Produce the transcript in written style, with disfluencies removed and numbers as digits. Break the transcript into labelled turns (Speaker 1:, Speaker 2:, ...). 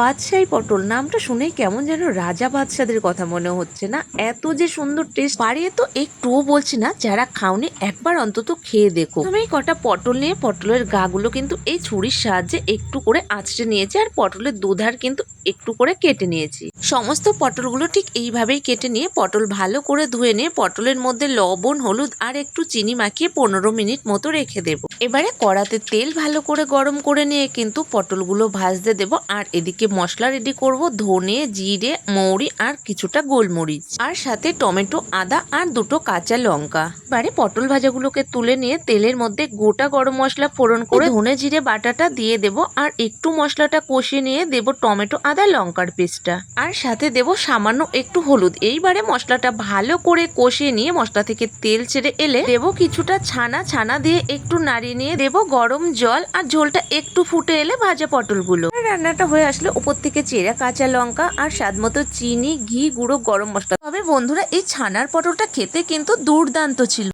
Speaker 1: বাদশাহী পটল নামটা শুনেই কেমন যেন রাজা বাদশাদের কথা মনে হচ্ছে না? এত যে সুন্দর টেস্ট, বাড়িয়ে তো একটুও বলছি না, যারা খাওনি একবার অন্তত খেয়ে দেখো। আমি কটা পটল নিয়ে পটলের গাগুলো কিন্তু এই ছুরির সাহায্যে একটু করে আঁচড়ে নিয়েছি, আর পটলের দুধার কিন্তু একটু করে কেটে নিয়েছি। সমস্ত পটলগুলো ঠিক এইভাবেই কেটে নিয়ে পটল ভালো করে ধুয়ে নিয়ে পটলের মধ্যে লবণ, হলুদ আর একটু চিনি মাখিয়ে 15 মিনিট মতো রেখে দেবো। এবারে কড়াতে তেল ভালো করে গরম করে নিয়ে কিন্তু পটলগুলো ভাজতে দেবো। আর এদিকে মশলা রেডি করব, ধনে, জিরে, মৌরি আর কিছুটা গোলমরিচ, আর সাথে টমেটো, আদা আর দুটো কাঁচা লঙ্কা। এবারে পটল ভাজাগুলোকে তুলে নিয়ে তেলের মধ্যে গোটা গরম মশলা ফোড়ন করে ধনে জিরে বাটাটা দিয়ে দেব, আর একটু মশলাটা কষিয়ে নিয়ে দেব টমেটো, আদা, লঙ্কার পেস্টটা, আর সাথে দেব সামান্য একটু হলুদ। এইবারে মশলাটা ভালো করে কষিয়ে নিয়ে মশলা থেকে তেল ছেড়ে এলে দেব কিছুটা ছানা দিয়ে একটু নাড়িয়ে নিয়ে দেব গরম জল, আর ঝোলটা একটু ফুটে এলে ভাজা পটলগুলো। রান্নাটা হয়ে আসলে উপর থেকে চেরা কাঁচা লঙ্কা আর স্বাদ মতো চিনি, ঘি, গুঁড়ো গরম মশলা। তবে বন্ধুরা, এই ছানার পটলটা খেতে কিন্তু দুর্দান্ত ছিল।